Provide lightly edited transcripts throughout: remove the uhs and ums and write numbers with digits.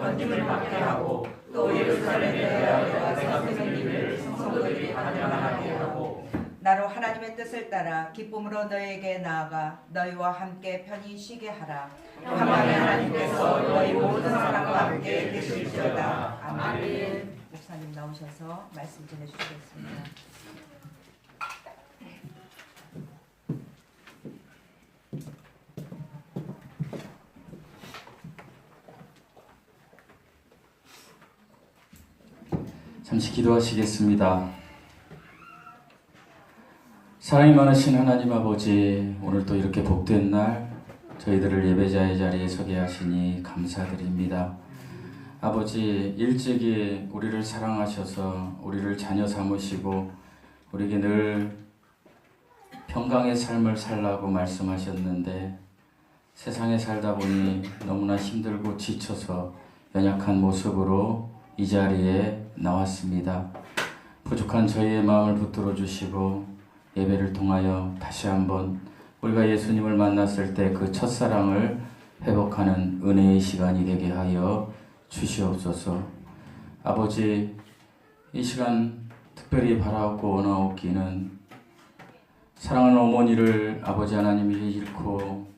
건짐을 받게 하고 또 예루살렘에 내가 생기를 성도들이 환영하게 하고 나로 하나님의 뜻을 따라 기쁨으로 너에게 나아가 너희와 함께 편히 쉬게 하라. 평강의 하나님께서 너희 모든 사람과 함께 계실지어다. 아멘. 목사님 나오셔서 말씀 전해주시겠습니다. 잠시 기도하시겠습니다. 사랑이 많으신 하나님 아버지, 오늘 또 이렇게 복된 날 저희들을 예배자의 자리에 서게 하시니 감사드립니다. 아버지, 일찍이 우리를 사랑하셔서 우리를 자녀 삼으시고 우리에게 늘 평강의 삶을 살라고 말씀하셨는데 세상에 살다 보니 너무나 힘들고 지쳐서 연약한 모습으로 이 자리에 나왔습니다. 부족한 저희의 마음을 붙들어 주시고 예배를 통하여 다시 한번 우리가 예수님을 만났을 때 그 첫사랑을 회복하는 은혜의 시간이 되게 하여 주시옵소서. 아버지, 이 시간 특별히 바라옵고 원하옵기는 사랑하는 어머니를 아버지 하나님이 잃고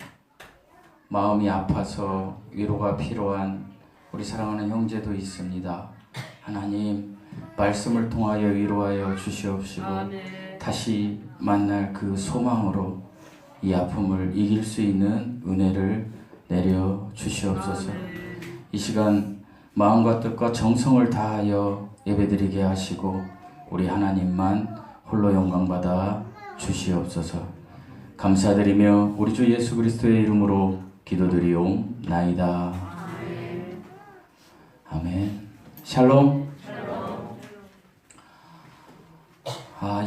마음이 아파서 위로가 필요한 우리 사랑하는 형제도 있습니다. 하나님, 말씀을 통하여 위로하여 주시옵시고 아멘. 다시 만날 그 소망으로 이 아픔을 이길 수 있는 은혜를 내려 주시옵소서. 이 시간 마음과 뜻과 정성을 다하여 예배드리게 하시고 우리 하나님만 홀로 영광받아 주시옵소서. 감사드리며 우리 주 예수 그리스도의 이름으로 기도드리옵나이다. 아멘. 샬롬.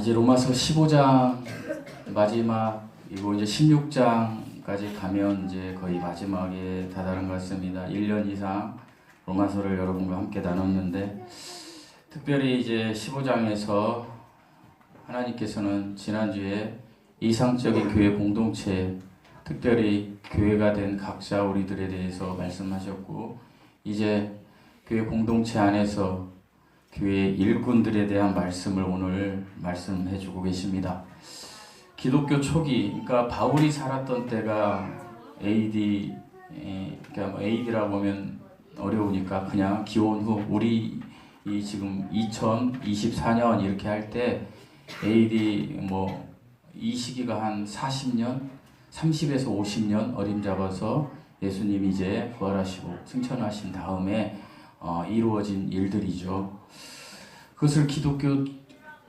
이제 로마서 15장 마지막이고 이제 16장까지 가면 이제 거의 마지막에 다다른 것 같습니다. 1년 이상 로마서를 여러분과 함께 나눴는데 특별히 이제 15장에서 하나님께서는 지난주에 이상적인 교회 공동체, 특별히 교회가 된 각자 우리들에 대해서 말씀하셨고 이제 교회 공동체 안에서 교회 일꾼들에 대한 말씀을 오늘 말씀해주고 계십니다. 기독교 초기, 그러니까 바울이 살았던 때가 AD, 그러니까 AD라고 하면 어려우니까 그냥 기원 후 우리 이 지금 2024년 이렇게 할 때 AD 이 시기가 한 40년, 30에서 50년 어림잡아서 예수님이 이제 부활하시고 승천하신 다음에 이루어진 일들이죠. 그것을 기독교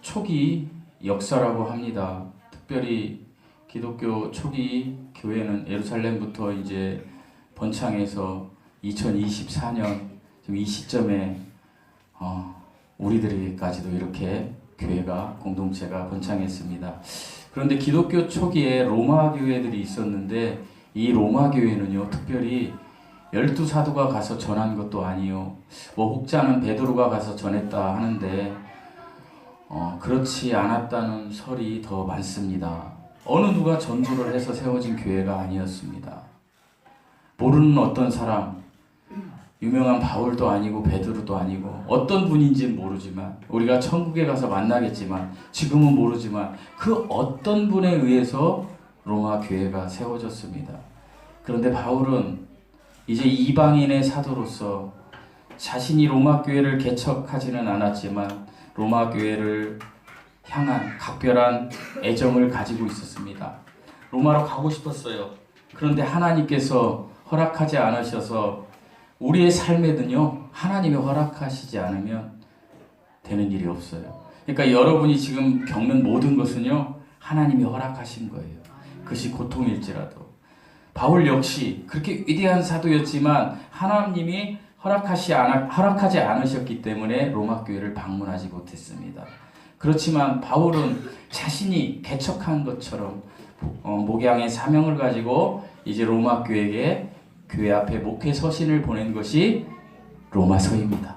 초기 역사라고 합니다. 특별히 기독교 초기 교회는 예루살렘부터 이제 번창해서 2024년 지금 이 시점에 우리들에게까지도 이렇게 교회가 공동체가 번창했습니다. 그런데 기독교 초기에 로마 교회들이 있었는데 이 로마 교회는요 특별히 12사도가 가서 전한 것도 아니요. 혹자는 베드로가 가서 전했다 하는데 그렇지 않았다는 설이 더 많습니다. 어느 누가 전도를 해서 세워진 교회가 아니었습니다. 모르는 어떤 사람, 유명한 바울도 아니고 베드로도 아니고 어떤 분인지는 모르지만 우리가 천국에 가서 만나겠지만 지금은 모르지만 그 어떤 분에 의해서 로마 교회가 세워졌습니다. 그런데 바울은 이제 이방인의 사도로서 자신이 로마 교회를 개척하지는 않았지만 로마 교회를 향한 각별한 애정을 가지고 있었습니다. 로마로 가고 싶었어요. 그런데 하나님께서 허락하지 않으셔서 우리의 삶에는요 하나님이 허락하시지 않으면 되는 일이 없어요. 그러니까 여러분이 지금 겪는 모든 것은요 하나님이 허락하신 거예요. 그것이 고통일지라도. 바울 역시 그렇게 위대한 사도였지만 하나님이 허락하지 않으셨기 때문에 로마 교회를 방문하지 못했습니다. 그렇지만 바울은 자신이 개척한 것처럼 목양의 사명을 가지고 이제 로마 교회에 교회 앞에 목회 서신을 보낸 것이 로마서입니다.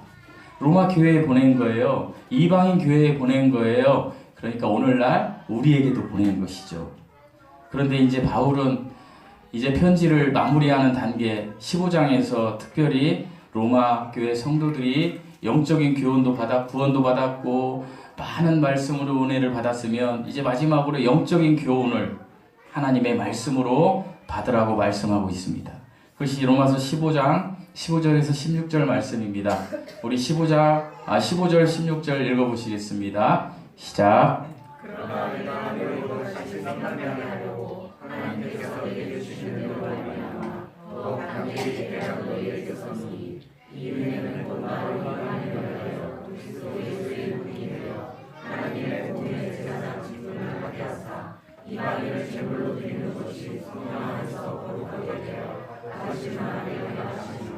로마 교회에 보낸 거예요. 이방인 교회에 보낸 거예요. 그러니까 오늘날 우리에게도 보낸 것이죠. 그런데 이제 바울은 이제 편지를 마무리하는 단계 15장에서 특별히 로마 교회 성도들이 영적인 교훈도 구원도 받았고 많은 말씀으로 은혜를 받았으면 이제 마지막으로 영적인 교훈을 하나님의 말씀으로 받으라고 말씀하고 있습니다. 그것이 로마서 15장 15절에서 16절 말씀입니다. 우리 15절 16절 읽어보시겠습니다. 시작. 그러나 내가 너희로 다시 생각나게 하려고 하나님께서 너희에게 주시는 은혜로 말미암아 더욱 담대히 얘기하여 너희에게 썼으니 이 은혜는 곧 나로 하나님을 위하여 그리스도 예수의 복이 되어 하나님의 복음의 제사장 직분을 받게 하사 이방인을 제물로 드리는 것이 성령 안에서 거룩하게 되어 하시는 하나님의 하시니라.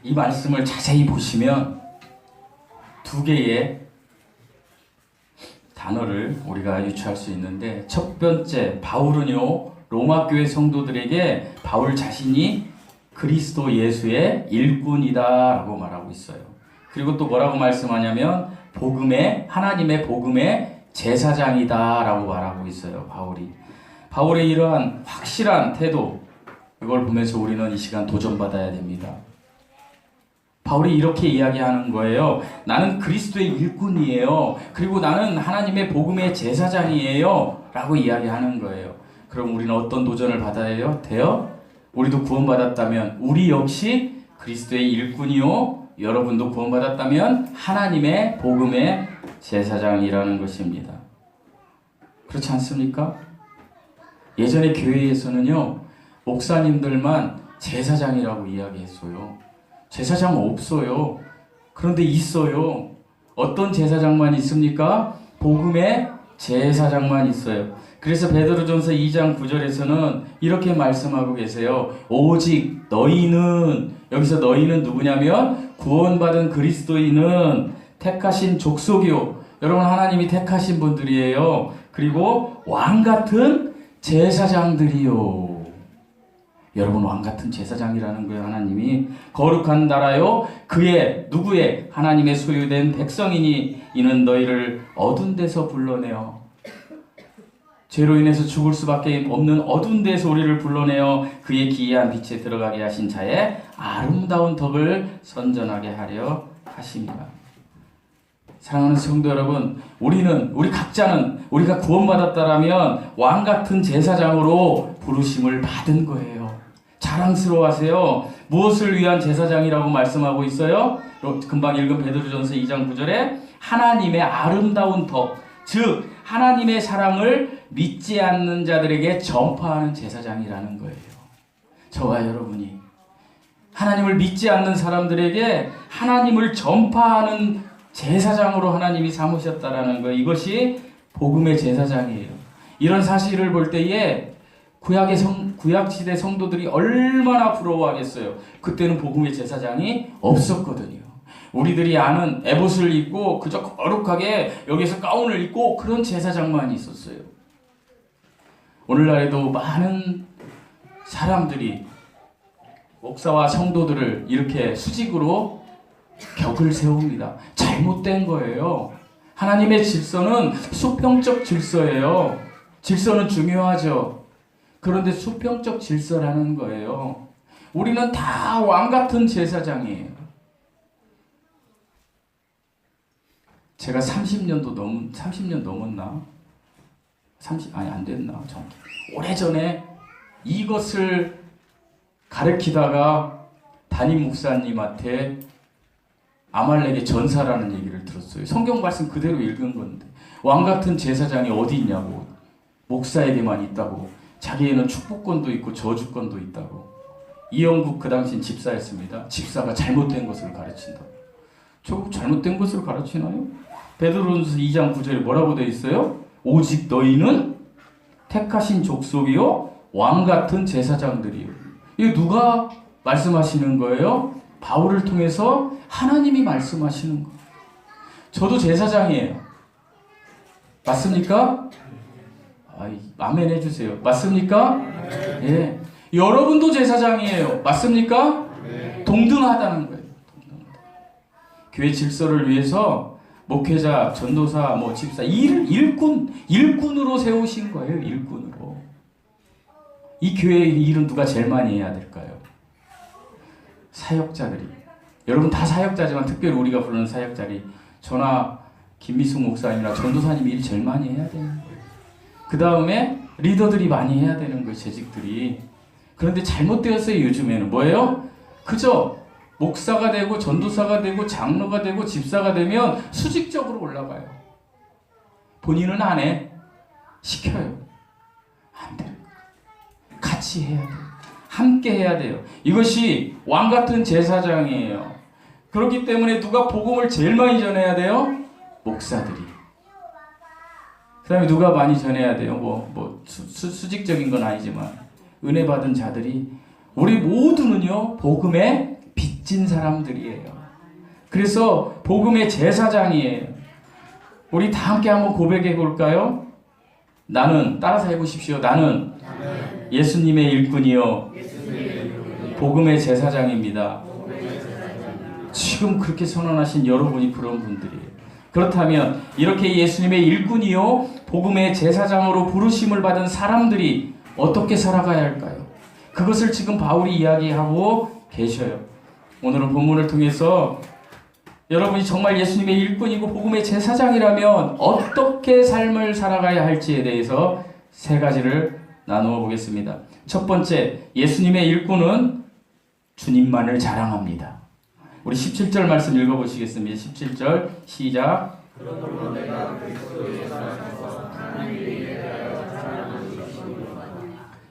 이 말씀을 자세히 보시면 두 개의 단어를 우리가 유추할 수 있는데, 첫 번째 바울은요 로마 교회 성도들에게 바울 자신이 그리스도 예수의 일꾼이다라고 말하고 있어요. 그리고 또 뭐라고 말씀하냐면 하나님의 복음의 제사장이다라고 말하고 있어요. 바울의 이러한 확실한 태도, 이걸 보면서 우리는 이 시간 도전받아야 됩니다. 바울이 이렇게 이야기하는 거예요. 나는 그리스도의 일꾼이에요. 그리고 나는 하나님의 복음의 제사장이에요. 라고 이야기하는 거예요. 그럼 우리는 어떤 도전을 받아야 돼요? 우리도 구원받았다면 우리 역시 그리스도의 일꾼이요. 여러분도 구원받았다면 하나님의 복음의 제사장이라는 것입니다. 그렇지 않습니까? 예전에 교회에서는요, 목사님들만 제사장이라고 이야기했어요. 제사장 없어요. 그런데 있어요. 어떤 제사장만 있습니까? 복음의 제사장만 있어요. 그래서 베드로전서 2장 9절에서는 이렇게 말씀하고 계세요. 오직 너희는, 여기서 너희는 누구냐면 구원받은 그리스도인은 택하신 족속이요. 여러분, 하나님이 택하신 분들이에요. 그리고 왕같은 제사장들이요. 여러분, 왕같은 제사장이라는 거예요. 하나님이 거룩한 나라요 누구의 하나님의 소유된 백성이니 이는 너희를 어두운 데서 불러내어, 죄로 인해서 죽을 수밖에 없는 어두운 데서 우리를 불러내어 그의 기이한 빛에 들어가게 하신 자의 아름다운 덕을 선전하게 하려 하십니다. 사랑하는 성도 여러분, 우리 각자는 우리가 구원받았다라면 왕같은 제사장으로 부르심을 받은 거예요. 자랑스러워하세요. 무엇을 위한 제사장이라고 말씀하고 있어요? 금방 읽은 베드로전서 2장 9절에 하나님의 아름다운 덕, 즉 하나님의 사랑을 믿지 않는 자들에게 전파하는 제사장이라는 거예요. 저와 여러분이 하나님을 믿지 않는 사람들에게 하나님을 전파하는 제사장으로 하나님이 삼으셨다라는 거, 이것이 복음의 제사장이에요. 이런 사실을 볼 때에 구약시대 성도들이 얼마나 부러워하겠어요. 그때는 복음의 제사장이 없었거든요. 우리들이 아는 에봇을 입고 그저 거룩하게 여기서 가운을 입고 그런 제사장만 있었어요. 오늘날에도 많은 사람들이 목사와 성도들을 이렇게 수직으로 벽을 세웁니다. 잘못된 거예요. 하나님의 질서는 수평적 질서예요. 질서는 중요하죠. 그런데 수평적 질서라는 거예요. 우리는 다 왕같은 제사장이에요. 제가 30년 넘었나? 안 됐나? 오래전에 이것을 가르치다가 담임 목사님한테 아말렉의 전사라는 얘기를 들었어요. 성경 말씀 그대로 읽은 건데, 왕같은 제사장이 어디 있냐고, 목사에게만 있다고, 자기에는 축복권도 있고 저주권도 있다고. 이영국 그 당시 집사였습니다. 집사가 잘못된 것을 가르친다고. 저 잘못된 것을 가르치나요? 베드로전서 2장 9절에 뭐라고 되어 있어요? 오직 너희는 택하신 족속이요 왕같은 제사장들이요. 이거 누가 말씀하시는 거예요? 바울을 통해서 하나님이 말씀하시는 거예요. 저도 제사장이에요. 맞습니까? 아멘 해주세요. 맞습니까? 예. 여러분도 제사장이에요. 맞습니까? 동등하다는 거예요. 교회 질서를 위해서 목회자, 전도사, 집사, 일꾼으로 세우신 거예요. 일꾼으로. 이 교회의 일은 누가 제일 많이 해야 될까요? 사역자들이. 여러분 다 사역자지만 특별히 우리가 부르는 사역자리 저나 김미숙 목사님이나 전도사님이 일 제일 많이 해야 되는 거예요. 그 다음에 리더들이 많이 해야 되는 거예요. 재직들이. 그런데 잘못되었어요. 요즘에는 뭐예요? 그저 목사가 되고 전도사가 되고 장로가 되고 집사가 되면 수직적으로 올라가요. 본인은 안 해. 시켜요. 안 돼요. 같이 해야 돼요. 함께 해야 돼요. 이것이 왕 같은 제사장이에요. 그렇기 때문에 누가 복음을 제일 많이 전해야 돼요? 목사들이. 그 다음에 누가 많이 전해야 돼요? 수직적인 건 아니지만 은혜 받은 자들이. 우리 모두는요 복음에 빚진 사람들이에요. 그래서 복음의 제사장이에요. 우리 다 함께 한번 고백해 볼까요? 나는, 따라서 해보십시오. 나는 예수님의 일꾼이요 복음의 제사장입니다. 지금 그렇게 선언하신 여러분이 그런 분들이에요. 그렇다면 이렇게 예수님의 일꾼이요 복음의 제사장으로 부르심을 받은 사람들이 어떻게 살아가야 할까요? 그것을 지금 바울이 이야기하고 계셔요. 오늘은 본문을 통해서 여러분이 정말 예수님의 일꾼이고 복음의 제사장이라면 어떻게 삶을 살아가야 할지에 대해서 세 가지를 나누어 보겠습니다. 첫 번째, 예수님의 일꾼은 주님만을 자랑합니다. 우리 17절 말씀 읽어보시겠습니다. 17절 시작.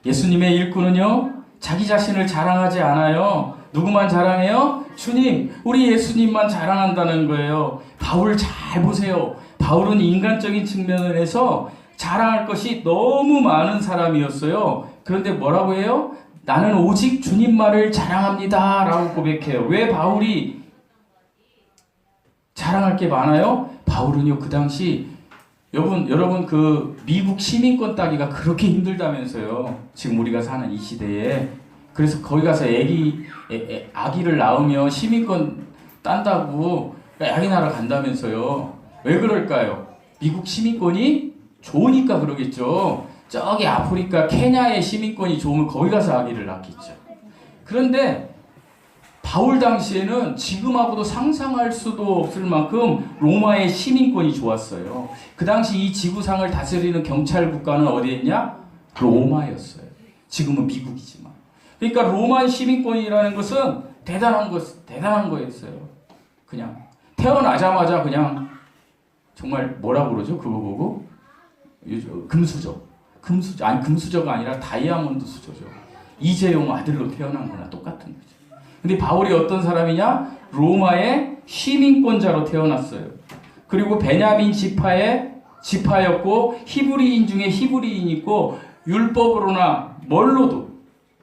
예수님의 일꾼은요 자기 자신을 자랑하지 않아요. 누구만 자랑해요? 주님, 우리 예수님만 자랑한다는 거예요. 바울 잘 보세요. 바울은 인간적인 측면에서 자랑할 것이 너무 많은 사람이었어요. 그런데 뭐라고 해요? 나는 오직 주님만을 자랑합니다 라고 고백해요. 왜 바울이 자랑할 게 많아요? 바울은요 그 당시 여러분 그 미국 시민권 따기가 그렇게 힘들다면서요. 지금 우리가 사는 이 시대에. 그래서 거기 가서 아기를 낳으면 시민권 딴다고 아기 낳으러 간다면서요. 왜 그럴까요? 미국 시민권이 좋으니까 그러겠죠. 저기 아프리카 케냐의 시민권이 좋으면 거기 가서 아기를 낳겠죠. 그런데 바울 당시에는 지금하고도 상상할 수도 없을 만큼 로마의 시민권이 좋았어요. 그 당시 이 지구상을 다스리는 경찰 국가는 어디였냐? 로마였어요. 지금은 미국이지만. 그러니까 로마 시민권이라는 것은 대단한 거였어요. 그냥 태어나자마자 그냥 정말 뭐라고 그러죠? 그거 보고 금수저가 아니라 다이아몬드 수저죠. 이재용 아들로 태어난 거나 똑같은 거죠. 근데 바울이 어떤 사람이냐? 로마의 시민권자로 태어났어요. 그리고 베냐민 지파였고 히브리인 중에 히브리인이 있고 율법으로나 뭘로도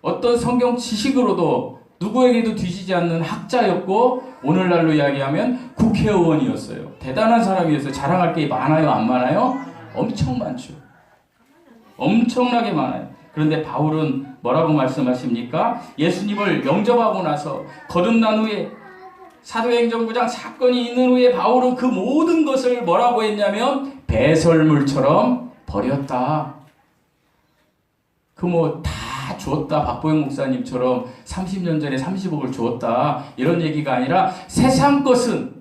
어떤 성경 지식으로도 누구에게도 뒤지지 않는 학자였고 오늘날로 이야기하면 국회의원이었어요. 대단한 사람이었어요. 자랑할 게 많아요? 안 많아요? 엄청 많죠. 엄청나게 많아요. 그런데 바울은 뭐라고 말씀하십니까? 예수님을 영접하고 나서 거듭난 후에 사도행전 9장 사건이 있는 후에 바울은 그 모든 것을 뭐라고 했냐면 배설물처럼 버렸다. 다 주었다. 박보영 목사님처럼 30년 전에 30억을 주었다. 이런 얘기가 아니라 세상 것은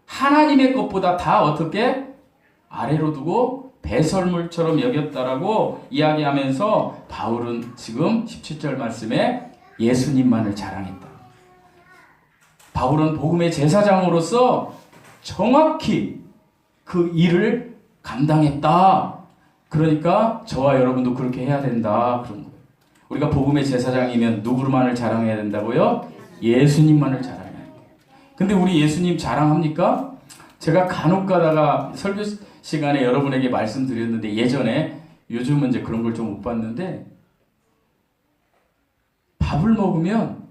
하나님의 것보다 다 어떻게 아래로 두고 배설물처럼 여겼다라고 이야기하면서 바울은 지금 17절 말씀에 예수님만을 자랑했다. 바울은 복음의 제사장으로서 정확히 그 일을 감당했다. 그러니까 저와 여러분도 그렇게 해야 된다. 그런 거예요. 우리가 복음의 제사장이면 누구만을 자랑해야 된다고요? 예수님만을 자랑해야 돼요. 근데 우리 예수님 자랑합니까? 제가 간혹 가다가 설교 시간에 여러분에게 말씀드렸는데 예전에, 요즘은 이제 그런 걸 좀 못 봤는데, 밥을 먹으면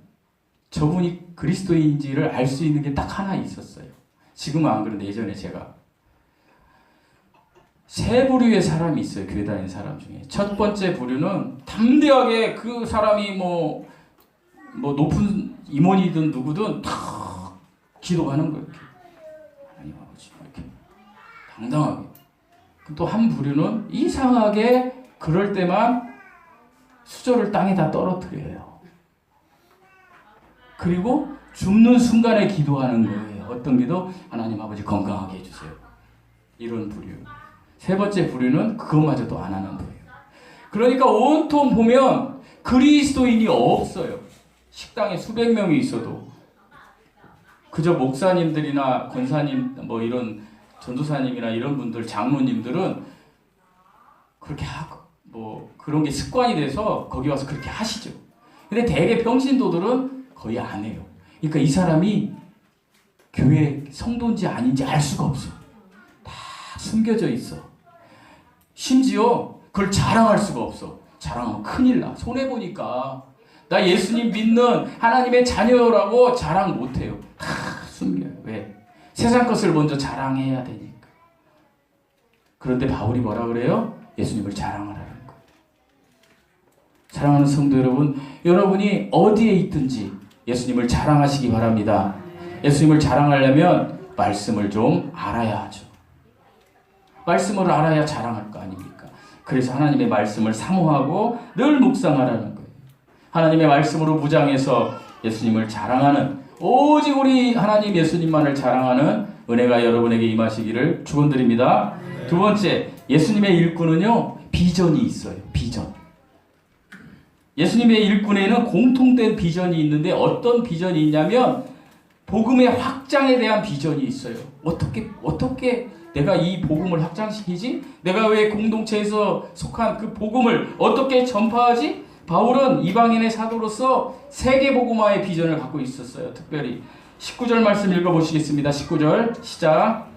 저분이 그리스도인지를 알 수 있는 게 딱 하나 있었어요. 지금은 안 그런데 예전에 제가 세 부류의 사람이 있어요. 교회 다니는 사람 중에. 첫 번째 부류는 담대하게 그 사람이 뭐 높은 임원이든 누구든 다 기도하는 거예요. 이렇게. 하나님 아버지 이렇게 당당하게. 또 한 부류는 이상하게 그럴 때만 수저를 땅에다 떨어뜨려요. 그리고 죽는 순간에 기도하는 거예요. 어떤 기도? 하나님 아버지 건강하게 해주세요. 이런 부류. 세 번째 부류는 그것마저도 안 하는 거예요. 그러니까 온통 보면 그리스도인이 없어요. 식당에 수백 명이 있어도 그저 목사님들이나 권사님 뭐 이런 전도사님이나 이런 분들 장로님들은 그렇게 하고 뭐 그런 게 습관이 돼서 거기 와서 그렇게 하시죠. 근데 대개 평신도들은 거의 안 해요. 그러니까 이 사람이 교회 성도인지 아닌지 알 수가 없어. 다 숨겨져 있어. 심지어 그걸 자랑할 수가 없어. 자랑하면 큰일 나. 손해보니까. 나 예수님 믿는 하나님의 자녀라고 자랑 못해요. 다 숨겨요. 왜? 세상 것을 먼저 자랑해야 되니까. 그런데 바울이 뭐라 그래요? 예수님을 자랑하라는 거예요. 사랑하는 성도 여러분, 여러분이 어디에 있든지 예수님을 자랑하시기 바랍니다. 예수님을 자랑하려면 말씀을 좀 알아야 하죠. 말씀을 알아야 자랑할 거 아닙니까? 그래서 하나님의 말씀을 사모하고 늘 묵상하라는 거예요. 하나님의 말씀으로 무장해서 예수님을 자랑하는, 오직 우리 하나님 예수님만을 자랑하는 은혜가 여러분에게 임하시기를 축원드립니다. 두 번째, 예수님의 일꾼은요, 비전이 있어요. 비전. 예수님의 일꾼에는 공통된 비전이 있는데 어떤 비전이 있냐면 복음의 확장에 대한 비전이 있어요. 어떻게 내가 이 복음을 확장시키지? 내가 왜 공동체에서 속한 그 복음을 어떻게 전파하지? 바울은 이방인의 사도로서 세계 복음화의 비전을 갖고 있었어요. 특별히 19절 말씀 읽어보시겠습니다. 19절 시작.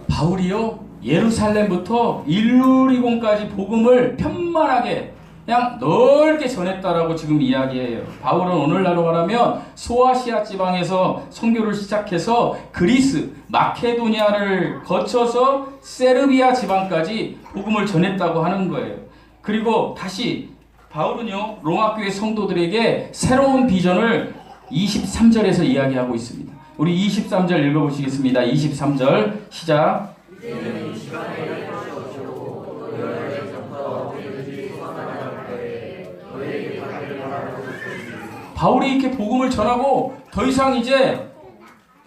바울이요, 예루살렘부터 일루리곤까지 복음을 편만하게 그냥 넓게 전했다라고 지금 이야기해요. 바울은 오늘날로 말하면 소아시아 지방에서 선교를 시작해서 그리스, 마케도니아를 거쳐서 세르비아 지방까지 복음을 전했다고 하는 거예요. 그리고 다시 바울은요, 로마교회 성도들에게 새로운 비전을 23절에서 이야기하고 있습니다. 우리 23절 읽어보시겠습니다. 23절 시작. 바울이 이렇게 복음을 전하고 더 이상 이제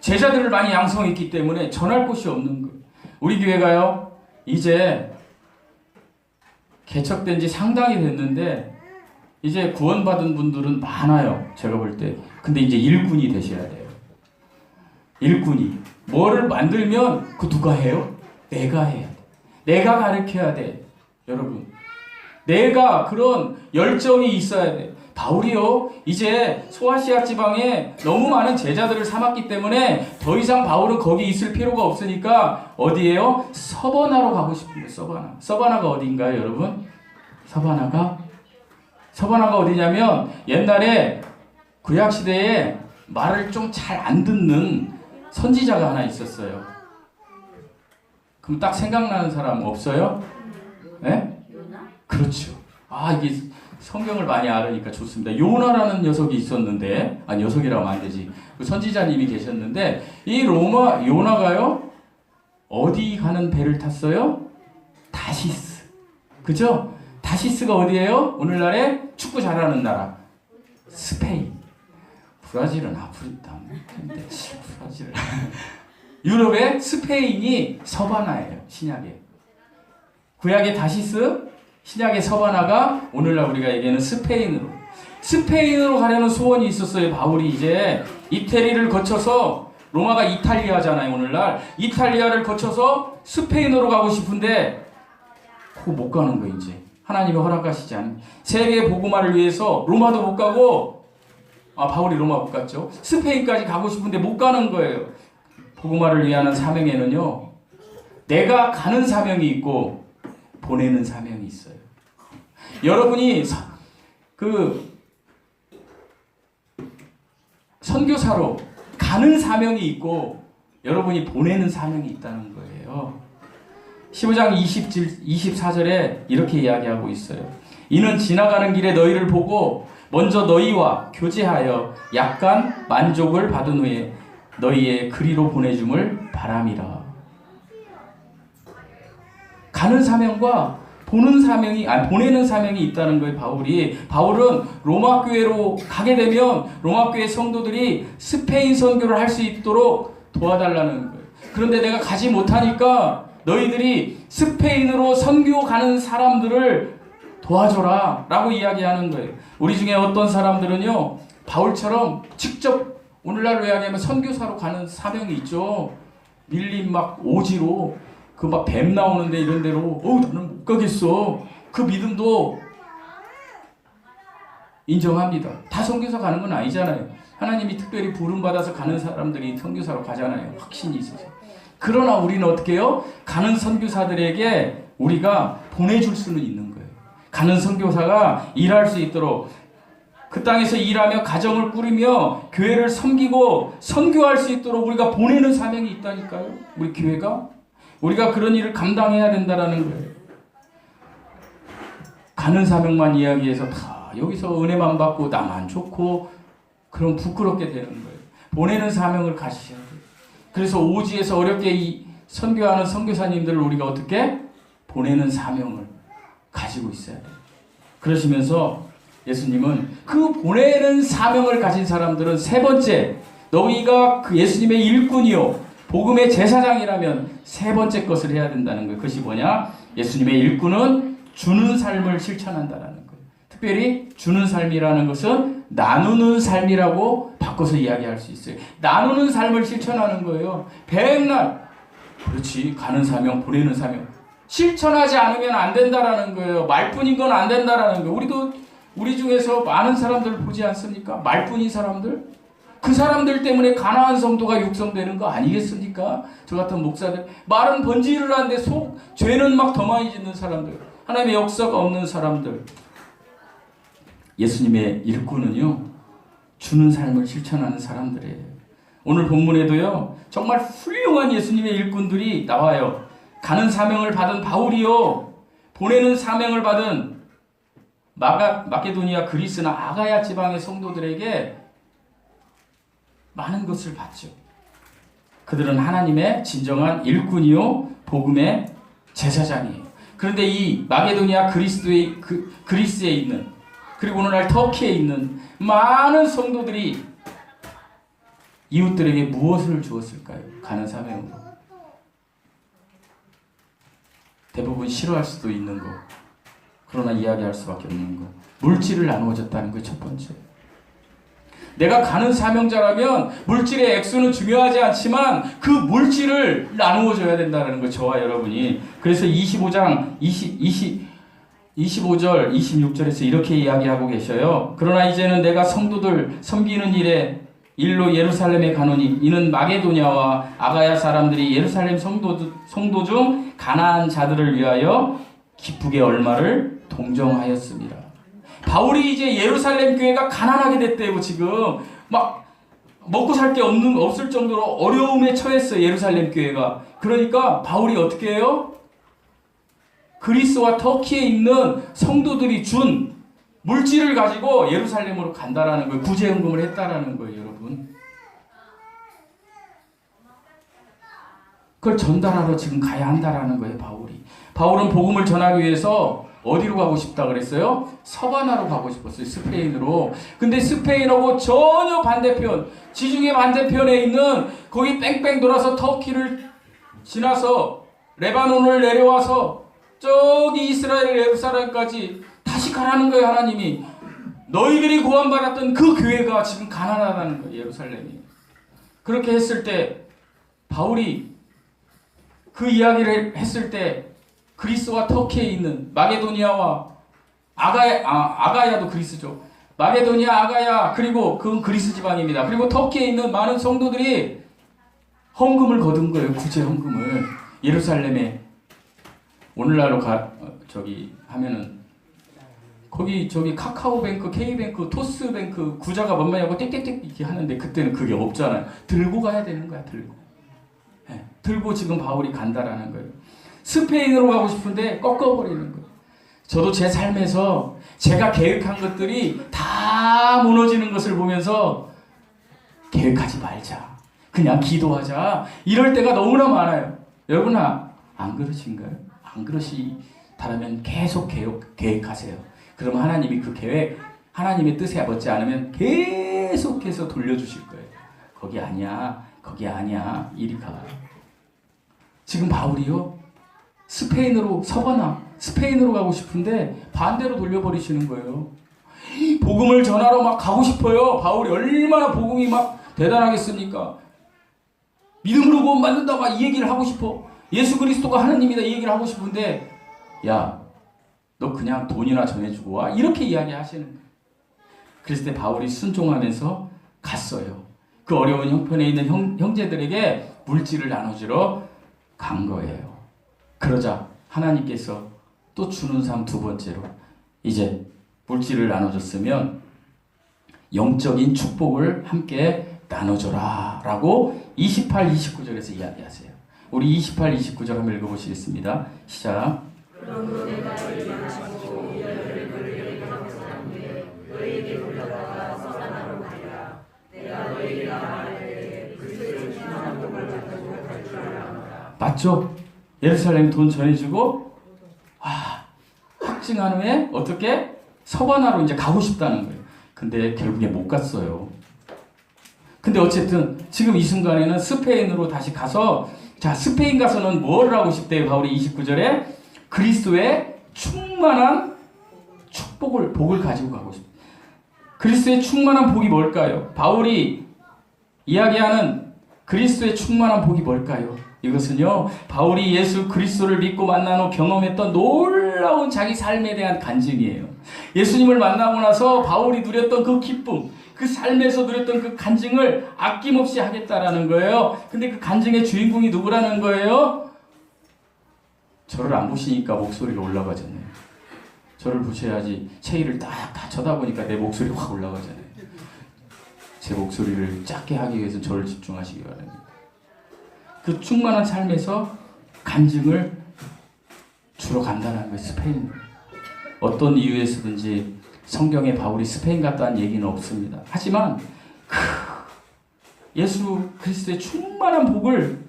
제자들을 많이 양성했기 때문에 전할 곳이 없는 거예요. 우리 교회가요, 이제 개척된 지 상당히 됐는데 이제 구원받은 분들은 많아요. 제가 볼 때. 근데 이제 일꾼이 되셔야 돼요. 일꾼이. 뭐를 만들면 그 누가 해요? 내가 해야 돼. 내가 가르쳐야 돼. 여러분. 내가 그런 열정이 있어야 돼. 바울이요, 이제 소아시아 지방에 너무 많은 제자들을 삼았기 때문에 더 이상 바울은 거기 있을 필요가 없으니까 어디에요? 서바나로 가고 싶은데. 서바나가 어디인가요, 여러분? 서바나가 어디냐면 옛날에 구약시대에 말을 좀 잘 안 듣는 선지자가 하나 있었어요. 그럼 딱 생각나는 사람 없어요? 네? 그렇죠. 이게 성경을 많이 알으니까 좋습니다. 요나라는 녀석이 있었는데, 녀석이라고 하면 안 되지. 그 선지자님이 계셨는데, 이 요나가요, 어디 가는 배를 탔어요? 다시스. 그죠? 다시스가 어디예요? 오늘날에 축구 잘하는 나라. 스페인. 브라질은 아프리카인데, 브라질. 유럽의 스페인이 서바나예요. 신약에. 구약의 다시스, 신약의 서바나가 오늘날 우리가 얘기하는 스페인으로 가려는 소원이 있었어요. 바울이 이제 이태리를 거쳐서, 로마가 이탈리아잖아요. 오늘날 이탈리아를 거쳐서 스페인으로 가고 싶은데 그거 못 가는 거예요. 이제 하나님이 허락하시지 않은 세계 복음화를 위해서 로마도 못 가고, 바울이 로마 못 갔죠. 스페인까지 가고 싶은데 못 가는 거예요. 복음화를 위한 사명에는요, 내가 가는 사명이 있고 보내는 사명이 있어요. 여러분이 선교사로 가는 사명이 있고 여러분이 보내는 사명이 있다는 거예요. 15장 24절에 이렇게 이야기하고 있어요. 이는 지나가는 길에 너희를 보고 먼저 너희와 교제하여 약간 만족을 받은 후에 너희의 그리로 보내줌을 바람이라. 가는 사명과 보내는 사명이 있다는 거예요. 바울은 로마 교회로 가게 되면 로마 교회 성도들이 스페인 선교를 할 수 있도록 도와달라는 거예요. 그런데 내가 가지 못하니까 너희들이 스페인으로 선교 가는 사람들을 도와줘라 라고 이야기하는 거예요. 우리 중에 어떤 사람들은요, 바울처럼 직접 오늘날로 이야기하면 선교사로 가는 사명이 있죠. 밀림 막 오지로 그 막 뱀 나오는데 이런 데로 나는 못 가겠어. 그 믿음도 인정합니다. 다 선교사 가는 건 아니잖아요. 하나님이 특별히 부름받아서 가는 사람들이 선교사로 가잖아요. 확신이 있어서. 그러나 우리는 어떻게 해요? 가는 선교사들에게 우리가 보내줄 수는 있는 거예요. 가는 선교사가 일할 수 있도록 그 땅에서 일하며 가정을 꾸리며 교회를 섬기고 선교할 수 있도록 우리가 보내는 사명이 있다니까요. 우리 교회가 우리가 그런 일을 감당해야 된다라는 거예요. 가는 사명만 이야기해서 다 여기서 은혜만 받고 나만 좋고 그럼 부끄럽게 되는 거예요. 보내는 사명을 가지셔야 돼요. 그래서 오지에서 어렵게 선교하는 선교사님들을 우리가 어떻게 보내는 사명을 가지고 있어야 돼요. 그러시면서 예수님은 그 보내는 사명을 가진 사람들은 세 번째, 너희가 그 예수님의 일꾼이요 복음의 제사장이라면 세 번째 것을 해야 된다는 거예요. 그것이 뭐냐? 예수님의 일꾼은 주는 삶을 실천한다라는 거예요. 특별히 주는 삶이라는 것은 나누는 삶이라고 바꿔서 이야기할 수 있어요. 나누는 삶을 실천하는 거예요. 백날 그렇지, 가는 사명, 보내는 사명 실천하지 않으면 안 된다라는 거예요. 말뿐인 건 안 된다라는 거예요. 우리 중에서 많은 사람들을 보지 않습니까? 말뿐인 사람들, 그 사람들 때문에 가나안 성도가 육성되는 거 아니겠습니까? 저 같은 목사들 말은 번지를 하는데 죄는 막 더 많이 짓는 사람들, 하나님의 역사가 없는 사람들. 예수님의 일꾼은요, 주는 삶을 실천하는 사람들이에요. 오늘 본문에도요, 정말 훌륭한 예수님의 일꾼들이 나와요. 가는 사명을 받은 바울이요, 보내는 사명을 받은 마게도니아, 그리스나 아가야 지방의 성도들에게 많은 것을 받죠. 그들은 하나님의 진정한 일꾼이요 복음의 제사장이에요. 그런데 이 마게도니아 그리스에 있는, 그리고 오늘날 터키에 있는 많은 성도들이 이웃들에게 무엇을 주었을까요? 가는 사명으로. 대부분 싫어할 수도 있는 거, 그러나 이야기할 수밖에 없는 거. 물질을 나누어 줬다는 게 첫 번째. 내가 가는 사명자라면 물질의 액수는 중요하지 않지만 그 물질을 나누어 줘야 된다는 거, 저와 여러분이. 그래서 25장 25절 26절에서 이렇게 이야기하고 계셔요. 그러나 이제는 내가 성도들 섬기는 일로 예루살렘에 가노니 이는 마게도냐와 아가야 사람들이 예루살렘 성도 중 가난한 자들을 위하여 기쁘게 얼마를 동정하였습니다. 바울이 이제 예루살렘 교회가 가난하게 됐대요. 지금 막 먹고 살 게 없을 정도로 어려움에 처했어요. 예루살렘 교회가. 그러니까 바울이 어떻게 해요? 그리스와 터키에 있는 성도들이 준 물질을 가지고 예루살렘으로 간다라는 거예요. 구제헌금을 했다라는 거예요, 여러분. 그걸 전달하러 지금 가야 한다라는 거예요, 바울이. 바울은 복음을 전하기 위해서 어디로 가고 싶다 그랬어요? 서바나로 가고 싶었어요. 스페인으로. 근데 스페인하고 전혀 반대편, 지중해 반대편에 있는 거기 뺑뺑 돌아서 터키를 지나서 레바논을 내려와서 저기 이스라엘 예루살렘까지 다시 가라는 거예요. 하나님이. 너희들이 구원받았던 그 교회가 지금 가난하다는 거예요. 예루살렘이. 그렇게 했을 때 바울이 그 이야기를 했을 때 그리스와 터키에 있는 마게도니아와 아가야도 그리스죠. 마게도니아, 아가야, 그리고 그건 그리스 지방입니다. 그리고 터키에 있는 많은 성도들이 헌금을 거둔 거예요. 구제 헌금을. 예루살렘에 오늘날로 하면은 거기 카카오뱅크, K뱅크, 토스뱅크 구자가 만만하고 땡땡땡 이렇게 하는데 그때는 그게 없잖아요. 들고 가야 되는 거야. 들고 지금 바울이 간다라는 거예요. 스페인으로 가고 싶은데 꺾어버리는 거예요. 저도 제 삶에서 제가 계획한 것들이 다 무너지는 것을 보면서 계획하지 말자, 그냥 기도하자, 이럴 때가 너무나 많아요. 여러분 안 그러신가요? 안 안 그러시다면 계속 계획하세요. 그러면 하나님이 그 계획, 하나님의 뜻에 맞지 않으면 계속해서 돌려주실 거예요. 거기 아니야, 거기 아니야, 이리 가. 지금 바울이요, 스페인으로, 서바나 스페인으로 가고 싶은데 반대로 돌려버리시는 거예요. 복음을 전하러 막 가고 싶어요. 바울이 얼마나 복음이 막 대단하겠습니까? 믿음으로 구원 받는다 막 이 얘기를 하고 싶어. 예수 그리스도가 하나님이다 이 얘기를 하고 싶은데, 야, 너 그냥 돈이나 전해주고 와, 이렇게 이야기하시는 거예요. 그랬을 때 바울이 순종하면서 갔어요. 그 어려운 형편에 있는 형제들에게 물질을 나눠주러 간 거예요. 그러자 하나님께서 또 주는 삶 두 번째로, 이제 물질을 나눠줬으면 영적인 축복을 함께 나눠줘라 라고 28, 29절에서 이야기하세요. 우리 28, 29절 한번 읽어보시겠습니다. 시작. 그러므로 내가 일어나시고 너희를 그들에게 감사하는데 너희에게 불러다가 서바나로 가리라. 내가 너희에게 말할 때에 그리스도의 충만한 복을 받고 갈 줄 알아라. 맞죠? 예루살렘 돈 전해주고 확증한 후에 어떻게? 서바나로 이제 가고 싶다는 거예요. 근데 결국에 못 갔어요. 근데 어쨌든 지금 이 순간에는 스페인으로 다시 가서, 자, 스페인 가서는 뭘 하고 싶대요? 바울이 29절에 그리스도의 충만한 복을 가지고 가고 싶어요. 그리스도의 충만한 복이 뭘까요? 바울이 이야기하는 그리스도의 충만한 복이 뭘까요? 이것은요, 바울이 예수 그리스도를 믿고 만난 후 경험했던 놀라운 자기 삶에 대한 간증이에요. 예수님을 만나고 나서 바울이 누렸던 그 기쁨, 그 삶에서 누렸던 그 간증을 아낌없이 하겠다라는 거예요. 근데 그 간증의 주인공이 누구라는 거예요? 저를 안 보시니까 목소리가 올라가잖아요. 저를 보셔야지. 체이를 다 쳐다보니까 내 목소리 확 올라가잖아요. 제 목소리를 작게 하기 위해서 저를 집중하시기 바랍니다. 그 충만한 삶에서 간증을 주러 간다는 거예요. 스페인. 어떤 이유에서든지 성경에 바울이 스페인 갔다는 얘기는 없습니다. 하지만 예수 그리스도의 충만한 복을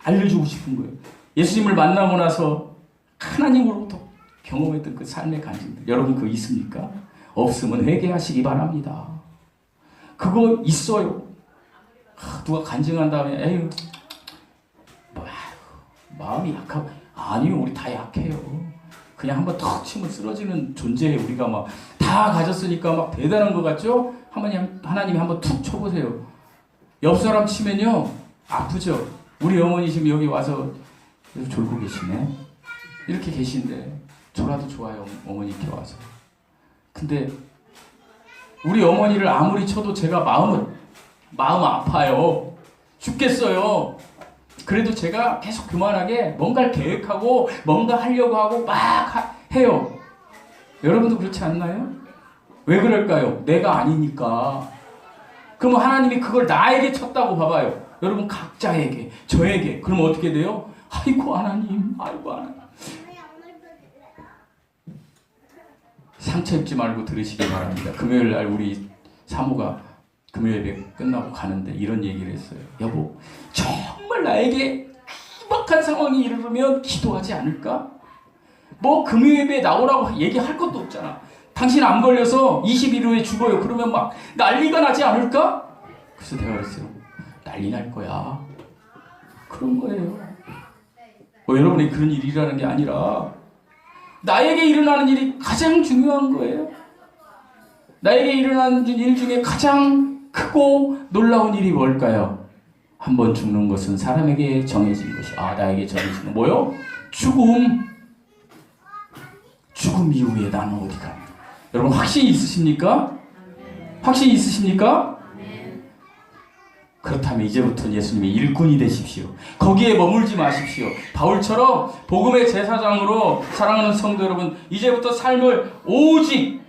알려주고 싶은 거예요. 예수님을 만나고 나서 하나님으로부터 경험했던 그 삶의 간증들. 여러분 그거 있습니까? 없으면 회개하시기 바랍니다. 그거 있어요. 누가 간증한 다음에 에휴, 마음이 약하고, 아니요, 우리 다 약해요. 그냥 한번 턱 치면 쓰러지는 존재에 우리가 막 다 가졌으니까 막 대단한 것 같죠? 하나님이 한번 툭 쳐보세요. 옆 사람 치면요 아프죠? 우리 어머니 지금 여기 와서 졸고 계시네. 이렇게 계신데 저라도 좋아요, 어머니 이렇게 와서. 근데 우리 어머니를 아무리 쳐도 제가 마음 아파요. 죽겠어요. 그래도 제가 계속 교만하게 뭔가를 계획하고 뭔가 하려고 하고 막 해요. 여러분도 그렇지 않나요? 왜 그럴까요? 내가 아니니까. 그럼 하나님이 그걸 나에게 쳤다고 봐봐요. 여러분 각자에게, 저에게. 그럼 어떻게 돼요? 아이고 하나님, 아이고 하나님. 상처 입지 말고 들으시기 바랍니다. 금요일 날 우리 사모가 금요일 예배 끝나고 가는데 이런 얘기를 했어요. 여보, 정말 나에게 긴박한 상황이 이르면 기도하지 않을까? 뭐 금요일 예배에 나오라고 얘기할 것도 없잖아. 당신 안 걸려서 20일 후에 죽어요. 그러면 막 난리가 나지 않을까? 그래서 내가 그랬어요. 난리 날 거야. 그런 거예요. 여러분이 그런 일이 일어나는 게 아니라 나에게 일어나는 일이 가장 중요한 거예요. 나에게 일어나는 일 중에 가장 크고 놀라운 일이 뭘까요? 한 번 죽는 것은 사람에게 정해진 것이, 나에게 정해진 거 뭐요? 죽음 이후에 나는 어디 가냐? 여러분 확신이 있으십니까? 확신이 있으십니까? 그렇다면 이제부터 예수님의 일꾼이 되십시오. 거기에 머물지 마십시오. 바울처럼 복음의 제사장으로, 사랑하는 성도 여러분, 이제부터 삶을 오직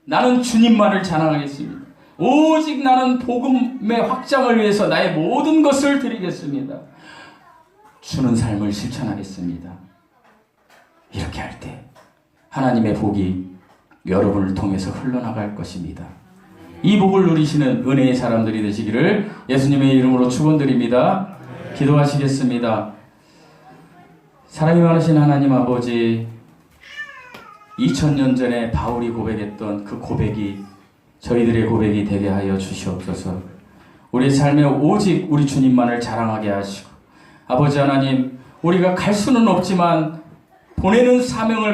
나는 주님만을 자랑하겠습니다. 오직 나는 복음의 확장을 위해서 나의 모든 것을 드리겠습니다. 주는 삶을 실천하겠습니다. 이렇게 할 때 하나님의 복이 여러분을 통해서 흘러나갈 것입니다. 이 복을 누리시는 은혜의 사람들이 되시기를 예수님의 이름으로 축원드립니다. 기도하시겠습니다. 사랑이 많으신 하나님 아버지, 2000년 전에 바울이 고백했던 그 고백이 저희들의 고백이 되게 하여 주시옵소서. 우리의 삶에 오직 우리 주님만을 자랑하게 하시고, 아버지 하나님, 우리가 갈 수는 없지만 보내는 사명을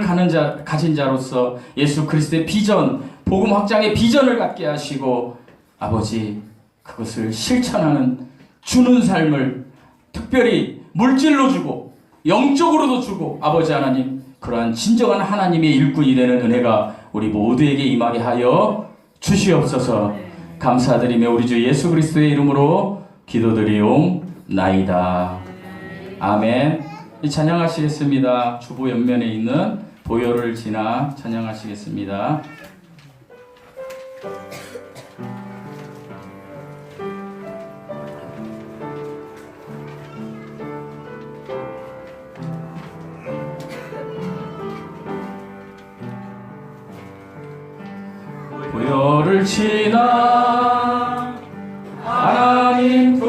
가진 자로서 예수 그리스도의 비전, 복음 확장의 비전을 갖게 하시고, 아버지, 그것을 실천하는 주는 삶을 특별히 물질로 주고 영적으로도 주고, 아버지 하나님, 그러한 진정한 하나님의 일꾼이 되는 은혜가 우리 모두에게 임하게 하여 주시옵소서. 감사드리며 우리 주 예수 그리스도의 이름으로 기도드리옵나이다. 아멘. 찬양하시겠습니다. 주보 옆면에 있는 보혈을 지나 찬양하시겠습니다. 보혈을 지나 하나님